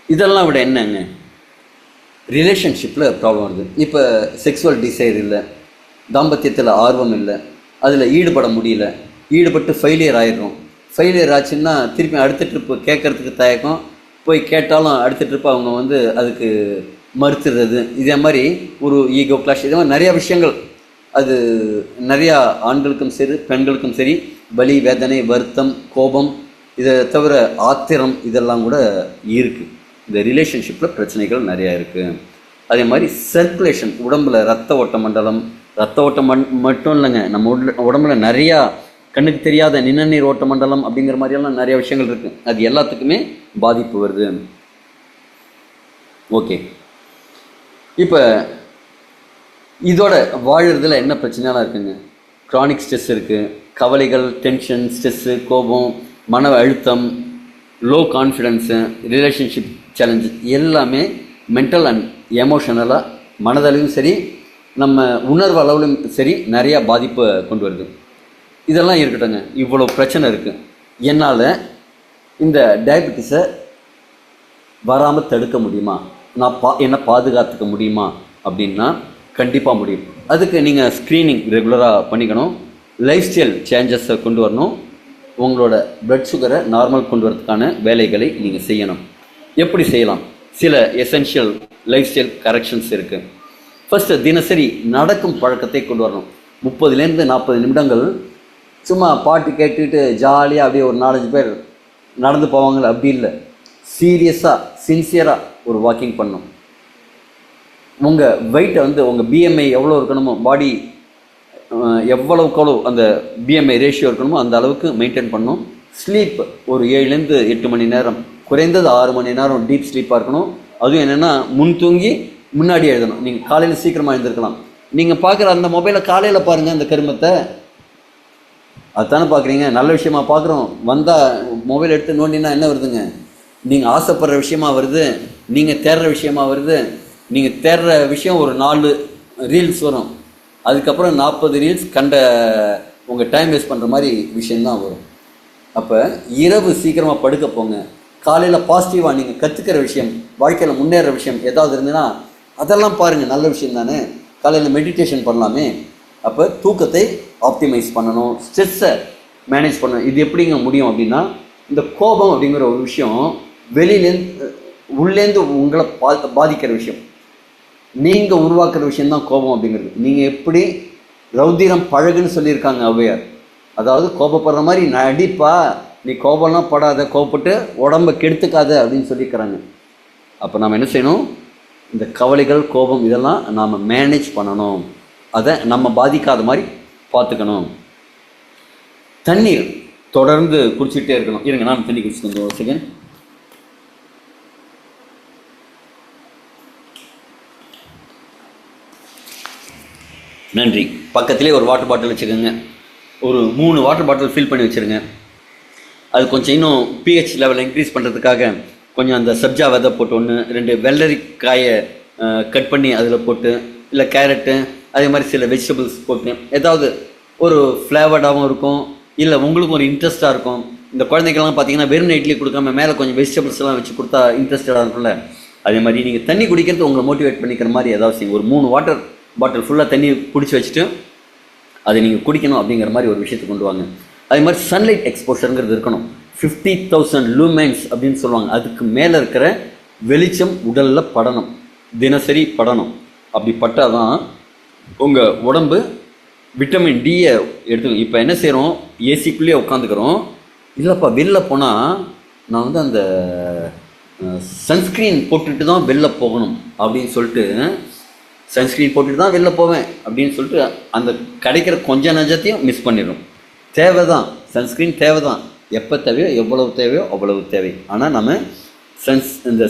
இதெல்லாம் விட என்னங்க, ரிலேஷன்ஷிப்பில் ப்ராப்ளம் வருது. இப்போ செக்ஸுவல் டிசைர் இல்லை, தாம்பத்தியத்தில் ஆர்வம் இல்லை, அதில் ஈடுபட முடியல, ஈடுபட்டு ஃபெயிலியர் ஆயிடுறோம். ஃபெயிலியர் ஆச்சுன்னா திருப்பி அடுத்த ட்ரிப்பு கேட்குறதுக்கு தயக்கம், போய் கேட்டாலும் அடுத்த ட்ரிப்பு அவங்க வந்து அதுக்கு மறுத்துறது. இதே மாதிரி ஒரு ஈகோ கிளாஷ், இதே மாதிரி நிறையா விஷயங்கள். அது நிறையா ஆண்களுக்கும் சரி பெண்களுக்கும் சரி வலி, வேதனை, வருத்தம், கோபம், இதை தவிர ஆத்திரம், இதெல்லாம் கூட இருக்குது. இந்த ரிலேஷன்ஷிப்பில் பிரச்சனைகள் நிறையா இருக்குது. அதே மாதிரி சர்க்குலேஷன், உடம்பில் ரத்த ஓட்ட மண்டலம், ரத்த ஓட்டம் மட்டும் இல்லைங்க, நம்ம உடம்புல நிறையா கண்ணுக்கு தெரியாத நிணநீர் ஓட்ட மண்டலம் அப்படிங்கிற மாதிரியெல்லாம் நிறையா விஷயங்கள் இருக்குது. அது எல்லாத்துக்குமே பாதிப்பு வருது. ஓகே, இப்போ இதோட வாழறதுல என்ன பிரச்சனைலாம் இருக்குங்க? க்ரானிக் ஸ்ட்ரெஸ் இருக்குது, கவலைகள், டென்ஷன், ஸ்ட்ரெஸ்ஸு, கோபம், மன அழுத்தம், லோ கான்ஃபிடென்ஸு, ரிலேஷன்ஷிப் சேலஞ்சு, எல்லாமே மென்டல் அண்ட் எமோஷனலாக மனதளவும் சரி நம்ம உணர்வு அளவிலும் சரி நிறையா பாதிப்பை கொண்டு வருது. இதெல்லாம் இருக்கட்டுங்க, இவ்வளோ பிரச்சனை இருக்குது. என்னால் இந்த டயபெட்டிஸை வராமல் தடுக்க முடியுமா, நான் என்ன பாதுகாத்துக்க முடியுமா அப்படின்னா கண்டிப்பாக முடியும். அதுக்கு நீங்கள் ஸ்க்ரீனிங் ரெகுலராக பண்ணிக்கணும், லைஃப் ஸ்டைல் சேஞ்சஸை கொண்டு வரணும், உங்களோட பிளட் சுகரை நார்மல் கொண்டு வரதுக்கான வேலைகளை நீங்கள் செய்யணும். எப்படி செய்யலாம்? சில எசென்ஷியல் லைஃப் ஸ்டைல் கரெக்ஷன்ஸ் இருக்குது. ஃபஸ்ட்டு, தினசரி நடக்கும் பழக்கத்தை கொண்டு வரணும். 30லேருந்து 40 நிமிடங்கள் சும்மா பாட்டு கேட்டுக்கிட்டு ஜாலியாக அப்படியே ஒரு 4-5 பேர் நடந்து போவாங்க, அப்படி இல்லை, சீரியஸாக சின்சியராக ஒரு வாக்கிங் பண்ணணும். உங்கள் வெயிட்டை வந்து உங்கள் பிஎம்ஐ எவ்வளோ இருக்கணுமோ, பாடி எவ்வளவுக்கு அந்த பிஎம்ஐ ரேஷியோ இருக்கணுமோ அந்த அளவுக்கு மெயின்டைன் பண்ணணும். ஸ்லீப் ஒரு 7லேருந்து 8 மணி நேரம், குறைந்தது 6 மணி நேரம் டீப் ஸ்லீப்பாக இருக்கணும். அதுவும் என்னென்னா முன் தூங்கி முன்னாடி எழுதணும். நீங்கள் காலையில் சீக்கிரமாக எழுந்திருக்கலாம். நீங்கள் பார்க்குற அந்த மொபைலை காலையில் பாருங்கள், அந்த கருமத்தை அதுதானே பார்க்குறீங்க. நல்ல விஷயமா பார்க்குறோம், வந்தால் மொபைல் எடுத்து நோண்டினா என்ன வருதுங்க? நீங்கள் ஆசைப்படுற விஷயமா வருது, நீங்கள் தேடுற விஷயமா வருது. நீங்கள் தேடுற விஷயம் ஒரு 4 ரீல்ஸ் வரும், அதுக்கப்புறம் 40 ரீல்ஸ் கண்ட உங்கள் டைம் வேஸ்ட் பண்ணுற மாதிரி விஷயந்தான் வரும். அப்போ இரவு சீக்கிரமாக படுக்க போங்க. காலையில் பாசிட்டிவாக நீங்கள் கற்றுக்கிற விஷயம், வாழ்க்கையில் முன்னேற விஷயம் ஏதாவது இருந்ததுன்னா அதெல்லாம் பாருங்கள், நல்ல விஷயம் தானே. காலையில் மெடிடேஷன் பண்ணலாமே. அப்போ தூக்கத்தை ஆப்டிமைஸ் பண்ணணும், ஸ்ட்ரெஸ்ஸை மேனேஜ் பண்ணணும். இது எப்படிங்க முடியும் அப்படின்னா, இந்த கோபம் அப்படிங்கிற ஒரு விஷயம் வெளியிலேருந்து உள்ளேருந்து உங்களை பாதிக்கிற விஷயம், நீங்கள் உருவாக்குற விஷயந்தான் கோபம் அப்படிங்கிறது. நீங்கள் எப்படி ரௌத்திரம் பழகுன்னு சொல்லியிருக்காங்க ஔவையார். அதாவது கோபப்படுற மாதிரி நடிப்பா, நீ கோபம்லாம் படாத, கோபப்பட்டு உடம்பை கெடுத்துக்காத அப்படின்னு சொல்லியிருக்கிறாங்க. அப்போ நாம் என்ன செய்யணும்? இந்த கவலைகள், கோபம் இதெல்லாம் நாம் மேனேஜ் பண்ணணும், அதை நம்ம பாதிக்காத மாதிரி பார்த்துக்கணும். தண்ணீர் தொடர்ந்து குடிச்சிட்டே இருக்கணும். இருங்க, நான் தண்ணி குடிச்சுட்டு ஒரு செகண்ட். நன்றி. பக்கத்துலேயே ஒரு வாட்டர் பாட்டில் வச்சுக்கோங்க. ஒரு 3 வாட்டர் பாட்டில் ஃபில் பண்ணி வச்சுருங்க. அது கொஞ்சம் இன்னும் பிஹெச் லெவல் இன்க்ரீஸ் பண்ணுறதுக்காக கொஞ்சம் அந்த சப்ஜா விதை போட்டு 1-2 வெள்ளரிக்காயை கட் பண்ணி அதில் போட்டு, இல்லை கேரட்டு, அதே மாதிரி சில வெஜிடபிள்ஸ் போட்டு, ஏதாவது ஒரு ஃப்ளேவர்டாகவும் இருக்கும், இல்லை உங்களுக்கும் ஒரு இன்ட்ரெஸ்ட்டாக இருக்கும். இந்த குழந்தைக்கெல்லாம் பார்த்தீங்கன்னா வெறும் இட்லி கொடுக்காம மேலே கொஞ்சம் வெஜிடபிள்ஸ்லாம் வச்சு கொடுத்தா இன்ட்ரெஸ்டடாக இருக்கும்ல. அதே மாதிரி நீங்கள் தண்ணி குடிக்கிறது உங்களை மோட்டிவேட் பண்ணிக்கிற மாதிரி ஏதாவது செய்யுங்க. ஒரு 3 வாட்டர் பாட்டில் ஃபுல்லாக தண்ணி பிடிச்சி வச்சுட்டு அதை நீங்கள் குடிக்கணும் அப்படிங்கிற மாதிரி ஒரு விஷயத்தை கொண்டு வாங்க. அதே மாதிரி சன்லைட் எக்ஸ்போஷருங்கிறது இருக்கணும். 50,000 லூமென்ஸ் அப்படின்னு சொல்லுவாங்க. அதுக்கு மேலே இருக்கிற வெளிச்சம் உடலில் படணும், தினசரி படணும். அப்படி பட்டால் தான் உங்கள் உடம்பு விட்டமின் டியை எடுத்துக்கணும். இப்போ என்ன செய்கிறோம்? ஏசிக்குள்ளேயே உட்காந்துக்கிறோம். இல்லைப்பா வெளில போனால் நான் வந்து அந்த சன்ஸ்க்ரீன் போட்டுட்டு தான் வெளில போகணும் அப்படின்னு சொல்லிட்டு, சன்ஸ்க்ரீன் போட்டுட்டு தான் வெளில போவேன் அப்படின்னு சொல்லிட்டு அந்த கிடைக்கிற கொஞ்சம் நஞ்சத்தையும் மிஸ் பண்ணிடும். தேவை தான், சன்ஸ்க்ரீன் தேவை தான், எப்போ தேவையோ எவ்வளவு தேவையோ அவ்வளவு தேவை. ஆனால் நம்ம இந்த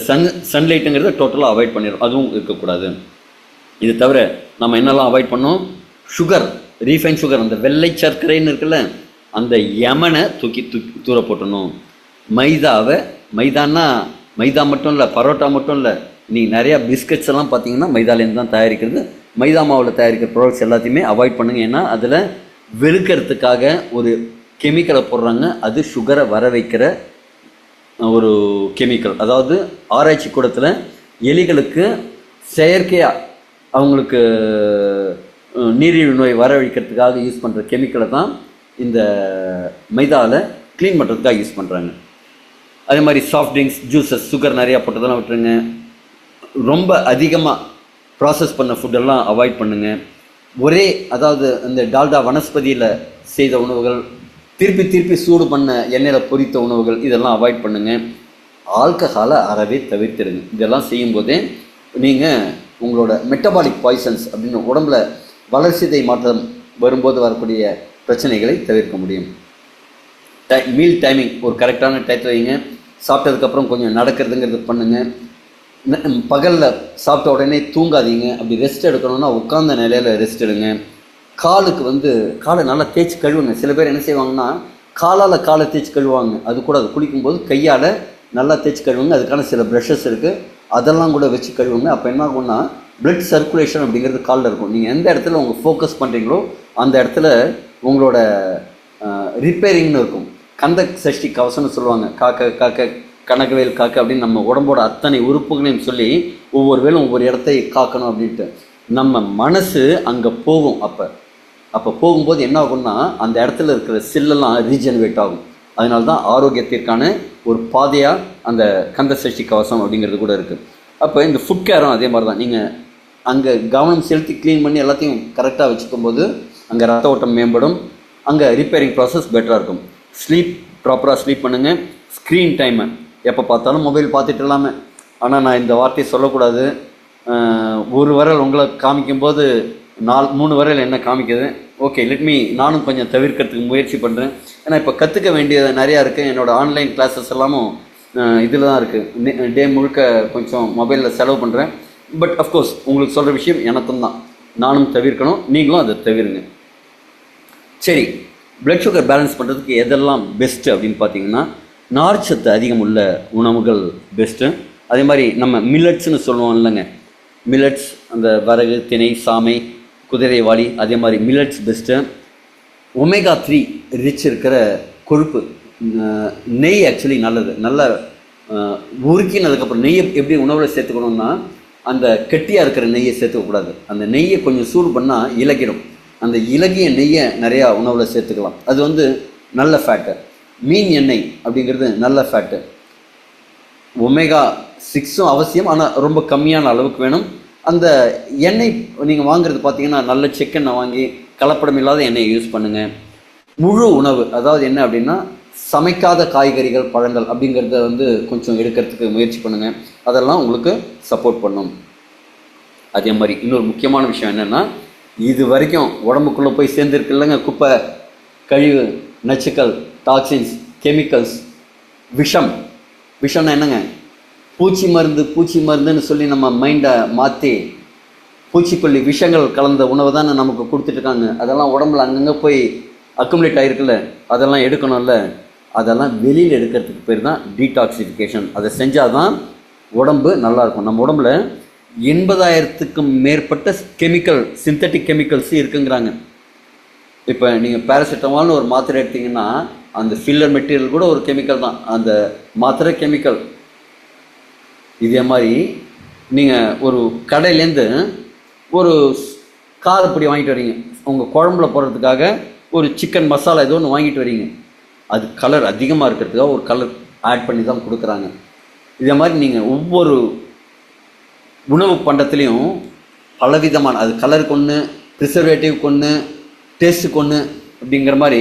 சன்லைட்டுங்கிறத டோட்டலாக அவாய்ட் பண்ணிடுறோம். அதுவும் இருக்கக்கூடாது. இது தவிர நம்ம என்னெல்லாம் அவாய்ட் பண்ணோம்? சுகர், ரீஃபைன் சுகர், அந்த வெள்ளை சர்க்கரைன்னு இருக்குல்ல, அந்த யமனை தூக்கி தூர போட்டணும். மைதான்னா மைதா மட்டும் இல்லை, பரோட்டா மட்டும் இல்லை, நீங்கள் நிறையா பிஸ்கட்ஸ் எல்லாம் பார்த்தீங்கன்னா மைதாலேருந்து தான் தயாரிக்கிறது. மைதா மாவில் தயாரிக்கிற ப்ராடக்ட்ஸ் எல்லாத்தையுமே அவாய்ட் பண்ணுங்கள். ஏன்னா அதில் வெளுக்கிறதுக்காக ஒரு கெமிக்கலை போடுறாங்க. அது சுகரை வர வைக்கிற ஒரு கெமிக்கல். அதாவது ஆராய்ச்சி கூடத்தில் எலிகளுக்கு செயற்கையாக அவங்களுக்கு நீரிழிவு நோய் வரவழைக்கிறதுக்காக யூஸ் பண்ணுற கெமிக்கலை தான் இந்த மைதாவில் க்ளீன் பண்ணுறதுக்காக யூஸ் பண்ணுறாங்க. அதே மாதிரி சாஃப்ட் ட்ரிங்க்ஸ், ஜூஸஸ், சுகர் நிறையா போட்டதெல்லாம் விட்டுருங்க. ரொம்ப அதிகமாக ப்ராசஸ் பண்ண ஃபுட்டெல்லாம் அவாய்ட் பண்ணுங்கள். அதாவது இந்த டால்டா வனஸ்பதியில் செய்த உணவுகள், திருப்பி சூடு பண்ண எண்ணெயில் பொரித்த உணவுகள், இதெல்லாம் அவாய்ட் பண்ணுங்கள். ஆல்கஹாலை அறவே தவிர்த்துடுங்க. இதெல்லாம் செய்யும்போதே நீங்கள் உங்களோட மெட்டபாலிக் பாய்சன்ஸ் அப்படின்னு உடம்புல வளர்சிதை மாற்றம் வரும்போது வரக்கூடிய பிரச்சனைகளை தவிர்க்க முடியும். மீல் டைமிங் ஒரு கரெக்டான டயத்தில் வைங்க. சாப்பிட்டதுக்கப்புறம் கொஞ்சம் நடக்கிறதுங்கிறது பண்ணுங்கள். பகலில் சாப்பிட்ட உடனே தூங்காதீங்க. அப்படி ரெஸ்ட் எடுக்கணும்னா உட்கார்ந்த நிலையில் ரெஸ்ட் எடுங்க. காலை நல்லா தேய்ச்சி கழுவுங்க. சில பேர் என்ன செய்வாங்கன்னா காலால் காலை தேய்ச்சி கழுவாங்க. அது கூட அது குளிக்கும்போது கையால் நல்லா தேய்ச்சி கழுவுங்க. அதுக்கான சில ப்ரஷஸ் இருக்குது, அதெல்லாம் கூட வச்சு கழுவுங்க. அப்போ என்ன ஆகும்னா பிளட் சர்க்குலேஷன் அப்படிங்கிறது காலில் இருக்கும். நீங்கள் எந்த இடத்துல உங்கள் ஃபோக்கஸ் பண்ணுறீங்களோ அந்த இடத்துல உங்களோட ரிப்பேரிங்னு இருக்கும். கந்த சஷ்டி கவசம்னு சொல்லுவாங்க. காக்க கனகவேல் காக்க அப்படின்னு நம்ம உடம்போட அத்தனை உறுப்புகளையும் சொல்லி ஒவ்வொரு வேலும் ஒவ்வொரு இடத்தை காக்கணும் அப்படின்ட்டு நம்ம மனசு அங்கே போகும். அப்போ போகும்போது என்ன ஆகும்னா அந்த இடத்துல இருக்கிற செல்லெல்லாம் ரீஜெனரேட் ஆகும். அதனால தான் ஆரோக்கியத்திற்கான ஒரு பாதையாக அந்த கந்த சஷ்டி கவசம் அப்படிங்கிறது கூட இருக்குது. அப்போ இந்த ஃபுட் கேரும் அதே மாதிரி தான். நீங்கள் அங்கே கவனம் செலுத்தி க்ளீன் பண்ணி எல்லாத்தையும் கரெக்டாக வச்சுக்கும் போது அங்கே ரத்த ஓட்டம் மேம்படும், அங்கே ரிப்பேரிங் ப்ராசஸ் பெட்டராக இருக்கும். ப்ராப்பராக ஸ்லீப் பண்ணுங்கள். ஸ்க்ரீன் டைமை எப்போ பார்த்தாலும் மொபைல் பார்த்துட்டு இல்லாமல், ஆனால் நான் இந்த வார்த்தையை சொல்லக்கூடாது. ஒரு விரல் உங்களை காமிக்கும்போது 3 விரல் என்ன காமிக்குது. ஓகே, நானும் கொஞ்சம் தவிர்க்கிறதுக்கு முயற்சி பண்ணுறேன். ஏன்னா இப்போ கற்றுக்க வேண்டியது நிறையா இருக்குது. என்னோடய ஆன்லைன் கிளாஸஸ் எல்லாமும் இதில் தான் இருக்குது. டே முழுக்க கொஞ்சம் மொபைலில் செலவு பண்ணுறேன். பட் அஃப்கோர்ஸ் உங்களுக்கு சொல்கிற விஷயம் எனக்கும் தான். நானும் தவிர்க்கணும், நீங்களும் அதை தவிருங்க. சரி, பிளட் சுகர் பேலன்ஸ் பண்ணுறதுக்கு எதெல்லாம் பெஸ்ட்டு அப்படின்னு பார்த்தீங்கன்னா, நார்ச்சத்து அதிகம் உள்ள உணவுகள் பெஸ்ட்டு. அதே மாதிரி நம்ம மில்லட்ஸ்னு சொல்லுவோம் இல்லைங்க, மில்லட்ஸ், அந்த வரகு, திணை, சாமை, குதிரைவாளி, அதே மாதிரி மில்லட்ஸ் பெஸ்ட்டு. ஒமேகா 3 ரிச் இருக்கிற கொழுப்பு, நெய் ஆக்சுவலி நல்லது. நல்லா உருக்கினதுக்கப்புறம் நெய்யை எப்படி உணவில் சேர்த்துக்கணும்னா, அந்த கெட்டியாக இருக்கிற நெய்யை சேர்த்துக்கக்கூடாது. அந்த நெய்யை கொஞ்சம் சூடு பண்ணால் இலகிடும். அந்த இலகிய நெய்யை நிறையா உணவில் சேர்த்துக்கலாம். அது நல்ல ஃபேட்டு. மீன் எண்ணெய் அப்படிங்கிறது நல்ல ஃபேட்டு. ஒமேகா 6 அவசியம், ஆனால் ரொம்ப கம்மியான அளவுக்கு வேணும். அந்த எண்ணெய் நீங்கள் வாங்குறது பார்த்தீங்கன்னா நல்ல செக்கெண்ணெய் வாங்கி கலப்படம் இல்லாத எண்ணெயை யூஸ் பண்ணுங்கள். முழு உணவு, அதாவது என்ன அப்படின்னா சமைக்காத காய்கறிகள், பழங்கள் அப்படிங்கிறத கொஞ்சம் எடுக்கிறதுக்கு முயற்சி பண்ணுங்கள். அதெல்லாம் உங்களுக்கு சப்போர்ட் பண்ணும். அதே மாதிரி இன்னொரு முக்கியமான விஷயம் என்னென்னா, இது வரைக்கும் உடம்புக்குள்ளே போய் சேர்ந்துருக்கு இல்லைங்க குப்பை, கழிவு, நச்சுக்கள், டாக்ஸின்ஸ், கெமிக்கல்ஸ், விஷம்னா என்னங்க, பூச்சி மருந்துன்னு சொல்லி நம்ம மைண்டை மாற்றி பூச்சிக்கொல்லி விஷங்கள் கலந்த உணவை தானே நமக்கு கொடுத்துட்ருக்காங்க. அதெல்லாம் உடம்புல அங்கங்கே போய் அக்குமுலேட் ஆகிருக்குல்ல, அதெல்லாம் எடுக்கணும்ல. அதெல்லாம் வெளியில் எடுக்கிறதுக்கு பேர் தான் டீடாக்சிஃபிகேஷன். அதை செஞ்சால் தான் உடம்பு நல்லாயிருக்கும். நம்ம உடம்புல 80,000க்கும் மேற்பட்ட சிந்தட்டிக் கெமிக்கல்ஸ் இருக்குங்கிறாங்க. இப்போ நீங்கள் பேராசிட்டமால்னு ஒரு மாத்திரை எடுத்திங்கன்னா அந்த ஃபில்லர் மெட்டீரியல் கூட ஒரு கெமிக்கல் தான், அந்த மாத்திரை கெமிக்கல். இதே மாதிரி நீங்கள் ஒரு கடையிலேருந்து ஒரு காரப்பொடி வாங்கிட்டு வரீங்க, உங்கள் குழம்புல போடுறதுக்காக ஒரு சிக்கன் மசாலா ஏதோ ஒன்று வாங்கிட்டு வரீங்க. அது கலர் அதிகமாக இருக்கிறதுக்காக ஒரு கலர் ஆட் பண்ணி தான் கொடுக்குறாங்க. இதே மாதிரி நீங்கள் ஒவ்வொரு உணவு பண்டத்துலேயும் பலவிதமான, அது கலருக்கு ஒன்று, ப்ரிசர்வேட்டிவ்க்கு ஒன்று, டேஸ்ட்டுக்கு ஒன்று அப்படிங்கிற மாதிரி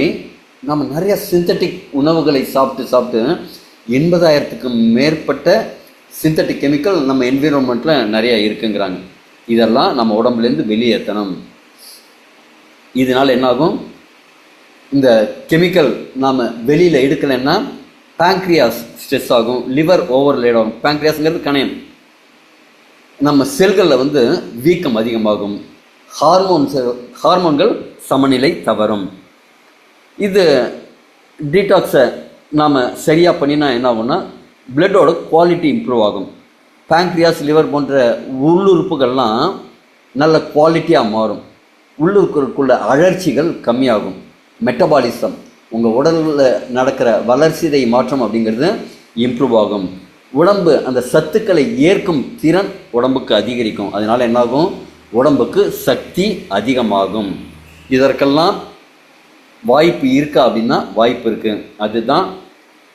நம்ம நிறையா சிந்தட்டிக் உணவுகளை சாப்பிட்டு 80,000க்கும் மேற்பட்ட சிந்தட்டிக் கெமிக்கல் நம்ம என்விரான்மெண்ட்டில் நிறையா இருக்குங்கிறாங்க. இதெல்லாம் நம்ம உடம்புலேருந்து வெளியேற்றணும். இதனால் என்னாகும், இந்த கெமிக்கல் நாம் வெளியில் எடுக்கலைன்னா பேங்க்ரியாஸ் ஸ்ட்ரெஸ் ஆகும், லிவர் ஓவர்லேட் ஆகும். பேங்க்ரியாஸுங்கிறது கணையம். நம்ம செல்களில் வீக்கம் அதிகமாகும், ஹார்மோன்கள் சமநிலை தவறும். இது டீடாக்ஸை நாம் சரியாக பண்ணினா என்ன ஆகும்னா பிளட்டோட குவாலிட்டி இம்ப்ரூவ் ஆகும். பேங்க்ரியாஸ், லிவர் போன்ற உள்ளுறுப்புகள்லாம் நல்ல குவாலிட்டியாக மாறும். உள்ளுறுப்புக்குள்ள அழற்சிகள் கம்மியாகும். மெட்டபாலிசம், உங்கள் உடலில் நடக்கிற வளர்சிதை மாற்றம் அப்படிங்கிறது இம்ப்ரூவ் ஆகும். உடம்பு அந்த சத்துக்களை ஏற்கும் திறன் உடம்புக்கு அதிகரிக்கும். அதனால் என்னாகும், உடம்புக்கு சக்தி அதிகமாகும். இதற்கெல்லாம் வாய்ப்பு இருக்கா அப்படின்னா வாய்ப்பு இருக்குது. அதுதான்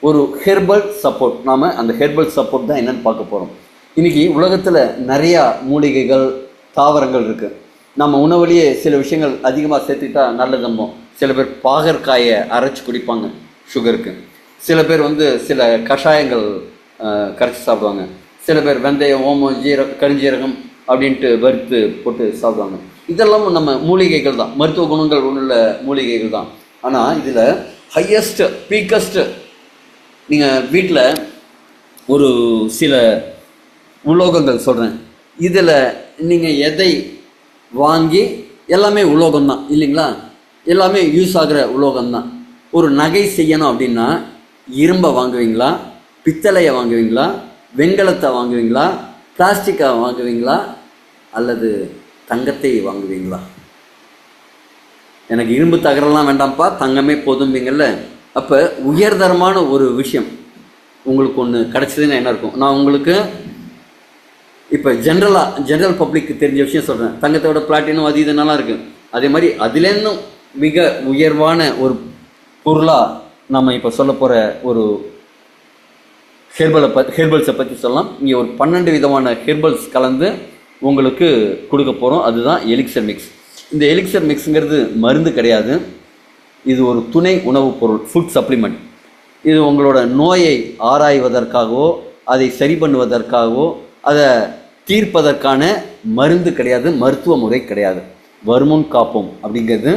ஒரு ஹெர்பல் சப்போர்ட். நாம் அந்த ஹெர்பல் சப்போர்ட் தான் என்னென்னு பார்க்க போகிறோம். இன்றைக்கி உலகத்தில் நிறையா மூலிகைகள், தாவரங்கள் இருக்குது. நம்ம உணவுலேயே சில விஷயங்கள் அதிகமாக சேர்த்துக்கிட்டா நல்லதும்போம். சில பேர் பாகற்காயை அரைச்சி குடிப்பாங்க சுகருக்கு. சில பேர் சில கஷாயங்கள் கரைச்சி சாப்பிடுவாங்க. சில பேர் வெந்தயம், ஓமம், கருஞ்சீரகம் அப்படின்ட்டு வறுத்து போட்டு சாப்பிடுவாங்க. இதெல்லாம் நம்ம மூலிகைகள் தான், மருத்துவ குணங்கள் உள்ள மூலிகைகள் தான். ஆனால் இதில் ஹையஸ்ட் பீக்கஸ்ட் நீங்கள் வீட்டில் ஒரு சில உலோகங்கள் சொல்கிறேன். இதில் நீங்கள் எதை வாங்கி, எல்லாமே உலோகம்தான் இல்லைங்களா, எல்லாமே யூஸ் ஆகிற உலோகம்தான். ஒரு நகை செய்யணும் அப்படின்னா இரும்பை வாங்குவீங்களா, பித்தளையை வாங்குவீங்களா, வெண்கலத்தை வாங்குவீங்களா, பிளாஸ்டிக்கை வாங்குவீங்களா, அல்லது தங்கத்தை வாங்குவீங்களா? எனக்கு இரும்பு தகரெல்லாம் வேண்டாம்ப்பா, தங்கமே போதும்பீங்கள்ல. அப்போ உயர்தரமான ஒரு விஷயம் உங்களுக்கு ஒன்று கிடச்சதுன்னா என்ன இருக்கும்? நான் உங்களுக்கு இப்போ ஜென்ரல் பப்ளிக்கு தெரிஞ்ச விஷயம் சொல்கிறேன். தங்கத்தை விட பிளாட்டினம் அது இது நல்லா இருக்குது. அதே மாதிரி அதுலேருந்தும் மிக உயர்வான ஒரு பொருளாக நம்ம இப்போ சொல்ல போகிற ஒரு ஹெர்பல்ஸை பற்றி சொல்லலாம். இங்கே ஒரு 12 விதமான ஹெர்பல்ஸ் கலந்து உங்களுக்கு கொடுக்க போகிறோம். அதுதான் எலிக்சர் மிக்ஸ். இந்த எலிக்சர் மிக்ஸுங்கிறது மருந்து கிடையாது. இது ஒரு துணை உணவுப் பொருள், ஃபுட் சப்ளிமெண்ட். இது உங்களோட நோயை ஆராய்வதற்காகவோ, அதை சரி பண்ணுவதற்காகவோ, அதை தீர்ப்பதற்கான மருந்து கிடையாது, மருத்துவ முறை கிடையாது. வருமுன் காப்போம் அப்படிங்கிறது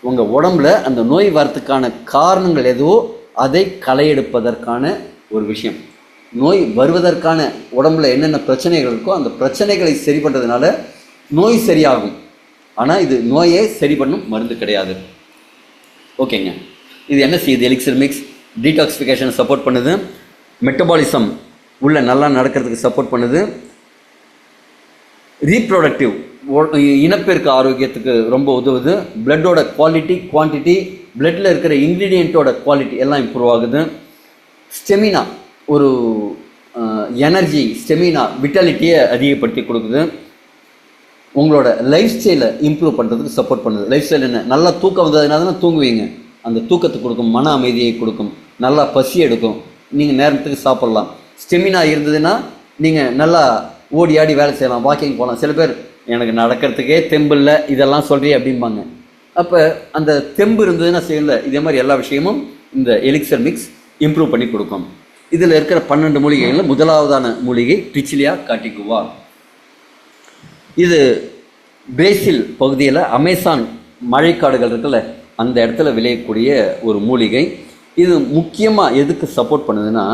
உங்கள் உடம்புல அந்த நோய் வரத்துக்கான காரணங்கள் எதுவோ அதை களையெடுப்பதற்கான ஒரு விஷயம். நோய் வருவதற்கான உடம்புல என்னென்ன பிரச்சனைகள் இருக்கோ அந்த பிரச்சனைகளை சரி பண்ணுறதுனால நோய் சரியாகும். ஆனால் இது நோயை சரி பண்ணும் மருந்து கிடையாது. ஓகேங்க. இது என்ன செய்யுது? எலிக்சர் மிக்ஸ் டீடாக்சிஃபிகேஷனை சப்போர்ட் பண்ணுது, மெட்டபாலிசம் உள்ள நல்லா நடக்கிறதுக்கு சப்போர்ட் பண்ணுது, ரீப்ரொடக்டிவ் இனப்பெருக்க ஆரோக்கியத்துக்கு ரொம்ப உதவுது, பிளட்டோட குவாலிட்டி, குவான்டிட்டி, பிளட்டில் இருக்கிற இன்க்ரீடியண்ட்டோட குவாலிட்டி எல்லாம் இம்ப்ரூவ் ஆகுது, ஸ்டெமினா ஒரு எனர்ஜி, ஸ்டெமினா, விட்டாலிட்டியை அதிகப்படுத்தி கொடுக்குது, உங்களோட லைஃப் ஸ்டைலை இம்ப்ரூவ் பண்ணுறதுக்கு சப்போர்ட் பண்ணுது. லைஃப் ஸ்டைல் என்ன? நல்லா தூக்கம் வந்ததுனால தான் தூங்குவீங்க, அந்த தூக்கத்துக்கு கொடுக்கும், மன அமைதியை கொடுக்கும், நல்லா பசி எடுக்கும், நீங்கள் நேரத்துக்கு சாப்பிட்லாம். ஸ்டெமினா இருந்ததுன்னா நீங்கள் நல்லா ஓடி ஆடி வேலை செய்யலாம், வாக்கிங் போகலாம். சில பேர் எனக்கு நடக்கிறதுக்கே தெம்பு இல்லை இதெல்லாம் சொல்கிறீ அப்படிம்பாங்க. அப்போ அந்த தெம்பு இருந்ததுன்னா செய்யல. இதே மாதிரி எல்லா விஷயமும் இந்த எலிக்சர் மிக்ஸ் இம்ப்ரூவ் பண்ணி கொடுக்கும். இதில் இருக்கிற 12 மூலிகைகளில் முதலாவதான மூலிகை ட்ரிச்சிலியா காட்டிகுவா. இது பிரேசில் பகுதியில் அமேசான் மழைக்காடுகள் இருக்குல்ல, அந்த இடத்துல விளையக்கூடிய ஒரு மூலிகை. இது முக்கியமாக எதுக்கு சப்போர்ட் பண்ணுதுன்னா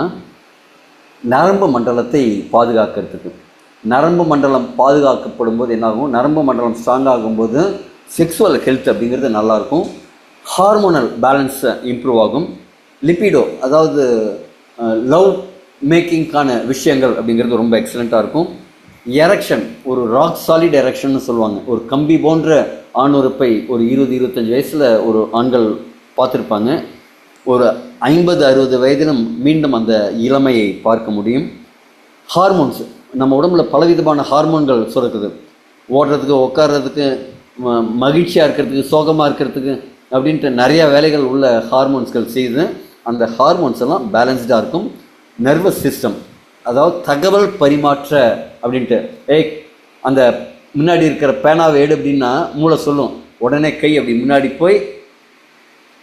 நரம்பு மண்டலத்தை பாதுகாக்கிறதுக்கு. நரம்பு மண்டலம் பாதுகாக்கப்படும் போது என்னாகும், நரம்பு மண்டலம் ஸ்ட்ராங் ஆகும்போது செக்ஸுவல் ஹெல்த் அப்படிங்கிறது நல்லாயிருக்கும், ஹார்மோனல் பேலன்ஸை இம்ப்ரூவ் ஆகும், லிப்பிடோ அதாவது லவ் மேக்கிங்கான விஷயங்கள் அப்படிங்கிறது ரொம்ப எக்ஸலண்ட்டாக இருக்கும், எரெக்ஷன் ஒரு ராக் சாலிட் எரெக்ஷன்னு சொல்லுவாங்க. ஒரு கம்பி போன்ற ஆணுறுப்பை ஒரு 20-25 வயசில் ஒரு ஆண்கள் பார்த்துருப்பாங்க. ஒரு 50-60 வயதிலும் மீண்டும் அந்த இளமையை பார்க்க முடியும். ஹார்மோன்ஸ் நம்ம உடம்புல பலவிதமான ஹார்மோன்கள் சுரக்குது. ஓடுறதுக்கு, உட்கார்றதுக்கு, மகிழ்ச்சியாக இருக்கிறதுக்கு, சோகமாக இருக்கிறதுக்கு அப்படின்ட்டு நிறையா வேலைகள் உள்ள ஹார்மோன்ஸ்கள் செய்யுது. அந்த ஹார்மோன்ஸ் எல்லாம் பேலன்ஸ்டாக இருக்கும். நர்வஸ் சிஸ்டம் அதாவது தகவல் பரிமாற்ற அப்படின்ட்டு அந்த முன்னாடி இருக்கிற பேனாவை எடு அப்படின்னா மூளை சொல்லும், உடனே கை அப்படி முன்னாடி போய்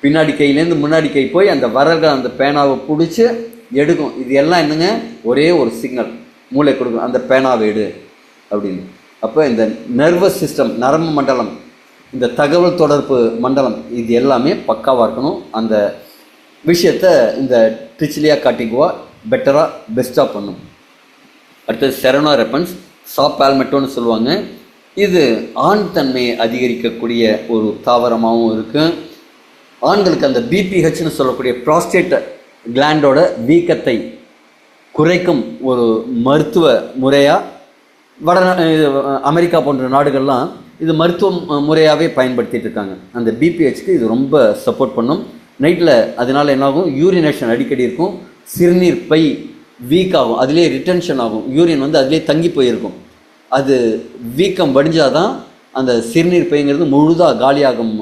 பின்னாடி கையிலேருந்து முன்னாடி கை போய் அந்த வரல்கள் அந்த பேனாவை பிடிச்சி எடுக்கும். இது எல்லாம் என்னங்க, ஒரே ஒரு சிக்னல் மூளை கொடுக்கும், அந்த பேனாவை எடு அப்படின்னு. அப்போ இந்த நர்வஸ் சிஸ்டம், நரம்பு மண்டலம், இந்த தகவல் தொடர்பு மண்டலம், இது எல்லாமே பக்காவாக இருக்கணும். அந்த விஷயத்தை இந்த ட்ரிச்சிலியா காட்டிகுவா பெஸ்ட்டாக பண்ணும். அடுத்தது செரனோ ரெப்பன்ஸ், சாப்பால்மெட்டோன்னு சொல்லுவாங்க. இது ஆண் தன்மையை அதிகரிக்கக்கூடிய ஒரு தாவரமாகவும் இருக்குது. ஆண்களுக்கு அந்த பிபிஹெச்னு சொல்லக்கூடிய ப்ராஸ்டேட் கிளாண்டோட வீக்கத்தை குறைக்கும் ஒரு மருத்துவ முறையாக அமெரிக்கா போன்ற நாடுகள்லாம் இது மருத்துவ முறையாகவே பயன்படுத்திகிட்டு இருக்காங்க. அந்த பிபிஹெச்க்கு இது ரொம்ப சப்போர்ட் பண்ணும். நைட்டில் அதனால் என்னாகும், யூரினேஷன் அடிக்கடி இருக்கும், சிறுநீர் பை வீக் ஆகும், அதிலே ரிட்டென்ஷன் ஆகும், யூரின் வந்து அதிலே தங்கி போயிருக்கும். அது வீக்கம் வடிஞ்சாதான் அந்த சிறுநீர் பைங்கிறது முழுதாக காலியாகும்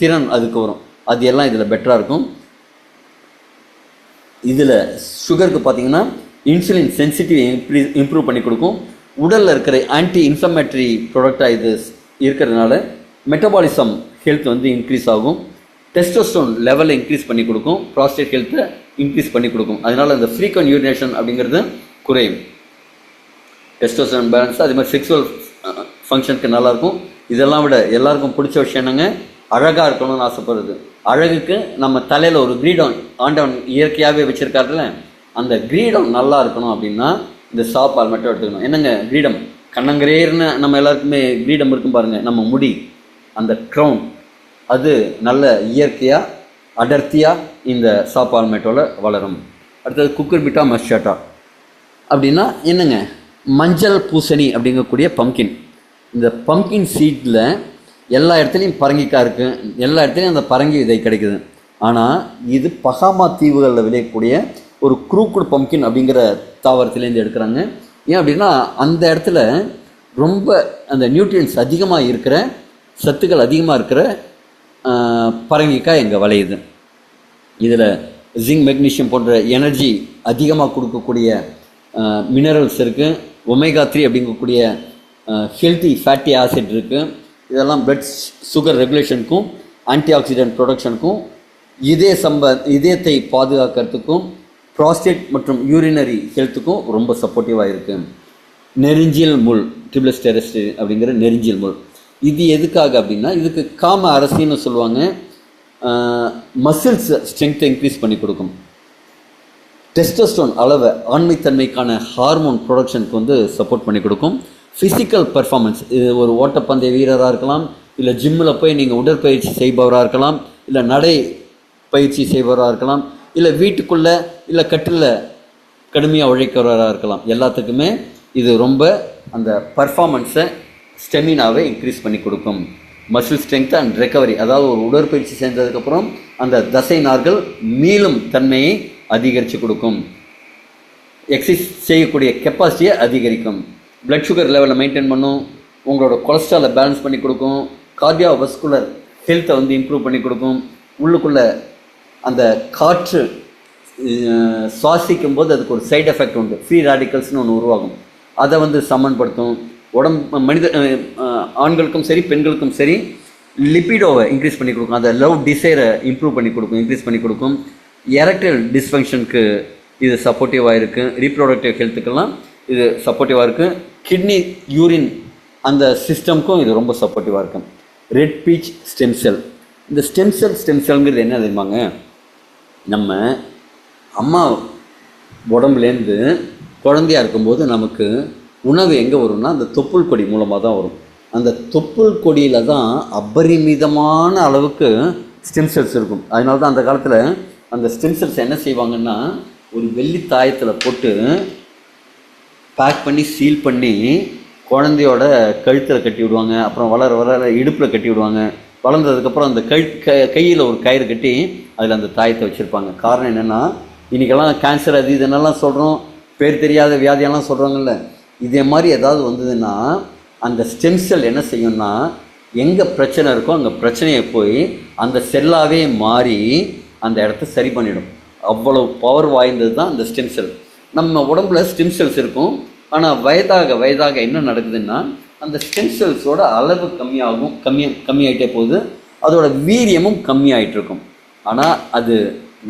திறன் அதுக்கு வரும். அது எல்லாம் இதில் பெட்டராக இருக்கும். இதில் சுகருக்கு பார்த்தீங்கன்னா இன்சுலின் சென்சிட்டிவ் இம்ப்ரூவ் பண்ணி கொடுக்கும். உடலில் இருக்கிற ஆன்டி இன்ஃப்ளமேட்டரி ப்ராடக்டாக இது இருக்கிறதுனால மெட்டபாலிசம் ஹெல்த் வந்து இன்க்ரீஸ் ஆகும். டெஸ்டோஸ்டரோன் லெவலை இன்க்ரீஸ் பண்ணி கொடுக்கும், ப்ராஸ்டேட் ஹெல்த்தை இன்க்ரீஸ் பண்ணி கொடுக்கும். அதனால் அந்த ஃப்ரீக்வெண்ட் யூரினேஷன் அப்படிங்கிறது குறையும். டெஸ்டோஸ்டரோன் பேலன்ஸ், அதே மாதிரி செக்ஸுவல் ஃபங்க்ஷனுக்கு நல்லாயிருக்கும். இதெல்லாம் விட எல்லாருக்கும் பிடிச்ச விஷயம் என்னங்க, அழகாக இருக்கணும்னு ஆசைப்படுறது. அழகுக்கு நம்ம தலையில் ஒரு கிரீடம் ஆண்டவன் இயற்கையாகவே வச்சுருக்காருல, அந்த கிரீடம் நல்லா இருக்கணும் அப்படின்னா இந்த சாப்பால் மட்டும் எடுத்துக்கணும். என்னங்க கிரீடம், கண்ணங்கரேர்னு நம்ம எல்லாருக்குமே கிரீடம் இருக்கும் பாருங்கள், நம்ம முடி, அந்த க்ரௌன், அது நல்ல இயற்கையாக அடர்த்தியாக இந்த சாப்பால் மேட்டோட வளரும். அடுத்தது குக்குர்பிட்டா மஸ்டாட்டா அப்படின்னா என்னங்க, மஞ்சள் பூசணி அப்படிங்கக்கூடிய பம்கின். இந்த பம்கின் சீட்டில் எல்லா இடத்துலையும் பரங்கிக்காய் இருக்குது, எல்லா இடத்துலையும் அந்த பரங்கி விதை கிடைக்குது. ஆனால் இது பகாமா தீவுகளில் விளையக்கூடிய ஒரு குரூக்குடு பம்கின் அப்படிங்கிற தாவரத்துலேருந்து எடுக்கிறாங்க. ஏன் அப்படின்னா அந்த இடத்துல ரொம்ப அந்த நியூட்ரியன்ஸ் அதிகமாக இருக்கிற, சத்துக்கள் அதிகமாக இருக்கிற பரங்கிக்காய் எங்கே விளையுது. இதில் ஜிங்க், மெக்னீஷியம் போன்ற எனர்ஜி அதிகமாக கொடுக்கக்கூடிய மினரல்ஸ் இருக்குது. ஒமேகா 3 அப்படிங்கக்கூடிய ஹெல்த்தி ஃபேட்டி ஆசிட் இருக்குது. இதெல்லாம் பிளட் சுகர் ரெகுலேஷனுக்கும் ஆன்டி ஆக்சிடென்ட் ப்ரொடக்ஷனுக்கும் இதயத்தை பாதுகாக்கிறதுக்கும் ப்ராஸ்டேட் மற்றும் யூரினரி ஹெல்த்துக்கும் ரொம்ப சப்போர்ட்டிவாக இருக்குது. நெரிஞ்சியல் முள், டிரிப்ளஸ் டெரஸ்ட் அப்படிங்கிற நெரிஞ்சியல் முள், இது எதுக்காக அப்படின்னா இதுக்கு காம அரசின்னு சொல்லுவாங்க. மசில்ஸ் ஸ்ட்ரென்த்தை இன்க்ரீஸ் பண்ணி கொடுக்கும். டெஸ்டோஸ்டரோன் அளவை ஆண்மைத்தன்மைக்கான ஹார்மோன் ப்ரொடக்ஷனுக்கு வந்து சப்போர்ட் பண்ணி கொடுக்கும். ஃபிசிக்கல் பர்ஃபார்மன்ஸ், இது ஒரு ஓட்டப்பந்தய வீரராக இருக்கலாம், இல்லை ஜிம்மில் போய் நீங்கள் உடற்பயிற்சி செய்பவராக இருக்கலாம், இல்லை நடை பயிற்சி செய்பவராக இருக்கலாம், இல்லை வீட்டுக்குள்ளே இல்லை கட்டில் கடுமையாக உழைக்கிறவராக இருக்கலாம். எல்லாத்துக்குமே இது ரொம்ப அந்த பர்ஃபார்மன்ஸை, ஸ்டெமினாவை இன்க்ரீஸ் பண்ணி கொடுக்கும். மசில் ஸ்ட்ரென்த் அண்ட் ரெக்கவரி, அதாவது ஒரு உடற்பயிற்சி செஞ்சதுக்கப்புறம் அந்த தசை நார்கள் மீளும் தன்மையை அதிகரித்து கொடுக்கும். எக்ஸசைஸ் செய்யக்கூடிய கெப்பாசிட்டியை அதிகரிக்கும். பிளட் சுகர் லெவலில் மெயின்டைன் பண்ணும். உங்களோட கொலஸ்ட்ராலை பேலன்ஸ் பண்ணி கொடுக்கும். கார்டியோவஸ்குலர் ஹெல்த்தை வந்து இம்ப்ரூவ் பண்ணி கொடுக்கும். உள்ளுக்குள்ளே அந்த காற்று சுவாசிக்கும் போது அதுக்கு ஒரு சைடு எஃபெக்ட் உண்டு, ஃப்ரீ ரேடிக்கல்ஸ்னு ஒன்று உருவாகும். அதை வந்து சமன்படுத்தும். மனித ஆண்களுக்கும் சரி பெண்களுக்கும் சரி லிபிடோவை இன்க்ரீஸ் பண்ணி கொடுக்கும். அந்த லவ் டிசைரை இம்ப்ரூவ் பண்ணி கொடுக்கும், இன்க்ரீஸ் பண்ணி கொடுக்கும். எரக்டைல் டிஸ்ஃபங்க்ஷனுக்கு இது சப்போர்ட்டிவாக இருக்குது. ரீப்ரொடக்டிவ் ஹெல்த்துக்கெல்லாம் இது சப்போர்ட்டிவாக இருக்குது. கிட்னி, யூரின் அந்த சிஸ்டம்க்கும் இது ரொம்ப சப்போர்ட்டிவாக இருக்கும். ரெட் பீச் ஸ்டெம் செல், இந்த ஸ்டெம் செல்ங்கிறது என்ன தெரியுமாங்க, நம்ம அம்மா உடம்புலேருந்து குழந்தையாக இருக்கும்போது நமக்கு உணவு எங்கே வரும்னா அந்த தொப்புள் கொடி மூலமாக தான் வரும். அந்த தொப்புள் கொடியில் தான் அபரிமிதமான அளவுக்கு ஸ்டெம் செல்ஸ் இருக்கும். அதனால தான் அந்த காலத்தில் அந்த ஸ்டெம் செல்ஸ் என்ன செய்வாங்கன்னா ஒரு வெள்ளி தாயத்தில் போட்டு பேக் பண்ணி சீல் பண்ணி குழந்தையோட கழுத்தில் கட்டி விடுவாங்க. அப்புறம் வளர இடுப்பில் கட்டி விடுவாங்க. வளர்ந்ததுக்கப்புறம் அந்த கையில் ஒரு கயிறு கட்டி அதில் அந்த தாயத்தை வச்சுருப்பாங்க. காரணம் என்னென்னா இன்றைக்கெல்லாம் கேன்சர் அது இதெல்லாம் சொல்கிறோம், பேர் தெரியாத வியாதியெல்லாம் சொல்கிறாங்கல்ல, இதே மாதிரி ஏதாவது வந்ததுன்னா அந்த ஸ்டெம் செல் என்ன செய்யும்னா எங்கே பிரச்சனை இருக்கோ அங்கே பிரச்சனையை போய் அந்த செல்லாகவே மாறி அந்த இடத்த சரி பண்ணிடும். அவ்வளோ பவர் வாய்ந்தது தான் அந்த ஸ்டெம் செல். நம்ம உடம்புல ஸ்டெம் செல்ஸ் இருக்கும். ஆனால் வயதாக என்ன நடக்குதுன்னா அந்த ஸ்டெம் செல்ஸோட அளவு கம்மியாகிட்டே போகுது. அதோட வீரியமும் கம்மியாகிட்டு இருக்கும். ஆனால் அது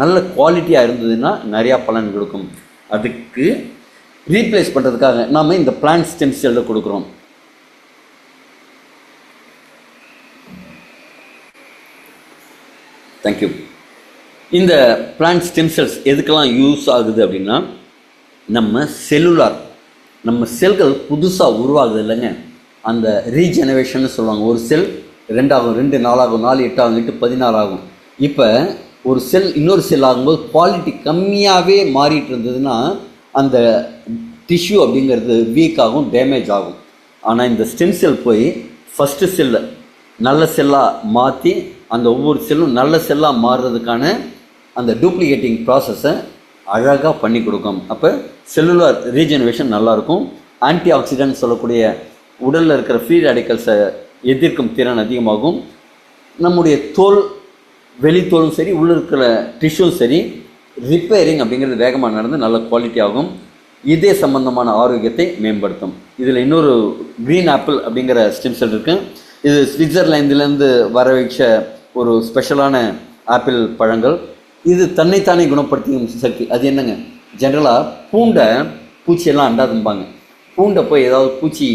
நல்ல குவாலிட்டியாக இருந்ததுன்னா நிறையா பலன் கொடுக்கும். அதுக்கு ரீப்ளேஸ் பண்ணுறதுக்காக நாம் இந்த பிளான்ட் ஸ்டெம் செல்லை கொடுக்குறோம். தேங்க்யூ. இந்த பிளான்ட் ஸ்டெம் செல்ஸ் எதுக்கெல்லாம் யூஸ் ஆகுது அப்படின்னா நம்ம செல்கள் புதுசாக உருவாகுது இல்லைங்க, அந்த ரீஜெனரேஷன் சொல்லுவாங்க. ஒரு செல் 2 ஆகும், 2 4 ஆகும், 4 8 ஆகும், 8 16 ஆகும். இப்போ ஒரு செல் இன்னொரு செல் ஆகும்போது குவாலிட்டி கம்மியாகவே மாறிட்டு இருந்ததுன்னா அந்த டிஷ்யூ அப்படிங்கிறது வீக் ஆகும், டேமேஜ் ஆகும். ஆனால் இந்த ஸ்டெம் செல் போய் ஃபஸ்ட்டு செல்லை நல்ல செல்லாக மாற்றி அந்த ஒவ்வொரு செல்லும் நல்ல செல்லாக மாறுறதுக்கான அந்த டூப்ளிகேட்டிங் ப்ராசஸை அழகாக பண்ணி கொடுக்கும். அப்போ செல்லுலார் ரீஜெனரேஷன் நல்லாயிருக்கும். ஆன்டி ஆக்சிடென்ட் சொல்லக்கூடிய உடலில் இருக்கிற ஃப்ரீ ரேடிக்கல்ஸை எதிர்க்கும் திறன் அதிகமாகும். நம்முடைய தோல், வெளித்தோலும் சரி, உள்ளே இருக்கிற டிஷ்யூவும் சரி, ரிப்பேரிங் அப்படிங்கிறது வேகமாக நடந்து நல்ல குவாலிட்டி ஆகும். இதே சம்பந்தமான ஆரோக்கியத்தை மேம்படுத்தும். இதில் இன்னொரு க்ரீன் ஆப்பிள் அப்படிங்கிற ஸ்டெம் செல் இருக்குது. இது சுவிட்சர்லாந்துலேருந்து வர வச்ச ஒரு ஸ்பெஷலான ஆப்பிள் பழங்கள். இது தன்னைத்தானே குணப்படுத்திக்கும் சக்தி. அது என்னங்க, ஜென்ரலாக பூச்சியெல்லாம் அண்டாதும்பாங்க. பூண்டை போய் ஏதாவது பூச்சி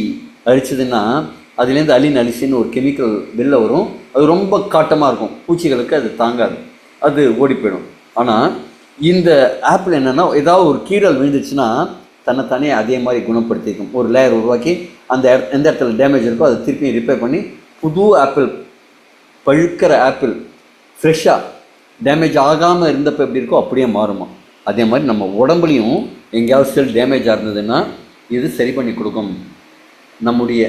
அழிச்சதுன்னா அதுலேருந்து அலிசின்னு ஒரு கெமிக்கல் வெளில வரும். அது ரொம்ப காட்டமாக இருக்கும், பூச்சிகளுக்கு அது தாங்காது, அது ஓடி போயிடும். ஆனால் இந்த ஆப்பிள் என்னென்னா, ஏதாவது ஒரு கீரல் விழுந்துச்சுன்னா தன்னைத்தானே அதே மாதிரி குணப்படுத்திக்கும். ஒரு லேயர் உருவாக்கி அந்த எந்த இடத்துல டேமேஜ் இருக்கோ அதை திருப்பி ரிப்பேர் பண்ணி புது ஆப்பிள், பழுக்கிற ஆப்பிள் ஃப்ரெஷ்ஷாக டேமேஜ் ஆகாமல் இருந்தப்போ எப்படி இருக்கோ அப்படியே மாறுமா. அதே மாதிரி நம்ம உடம்புலையும் எங்கேயாவது செல் டேமேஜாக இருந்ததுன்னா இது சரி பண்ணி கொடுக்கும். நம்முடைய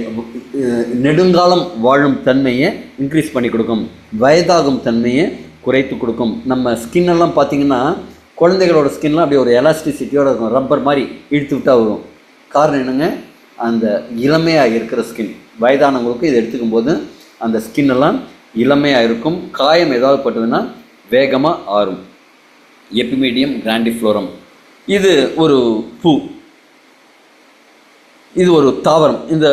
நெடுங்காலம் வாழும் தன்மையை இன்க்ரீஸ் பண்ணி கொடுக்கும். வயதாகும் தன்மையை குறைத்து கொடுக்கும். நம்ம ஸ்கின்னெல்லாம் பார்த்திங்கன்னா, குழந்தைகளோட ஸ்கின்லாம் அப்படியே ஒரு எலாஸ்டிசிட்டியோடு இருக்கும், ரப்பர் மாதிரி இழுத்து விட்டால் வரும். காரணம் என்னங்க, அந்த இளமையாக இருக்கிற ஸ்கின். வயதானவங்களுக்கு இதை எடுத்துக்கும் போது அந்த ஸ்கின்னெல்லாம் இளமையாக இருக்கும். காயம் ஏதாவது பட்டதுன்னா வேகமாக ஆறும். எபிமீடியம் கிராண்டிஃப்ளோரம், இது ஒரு பூ, இது ஒரு தாவரம். இந்த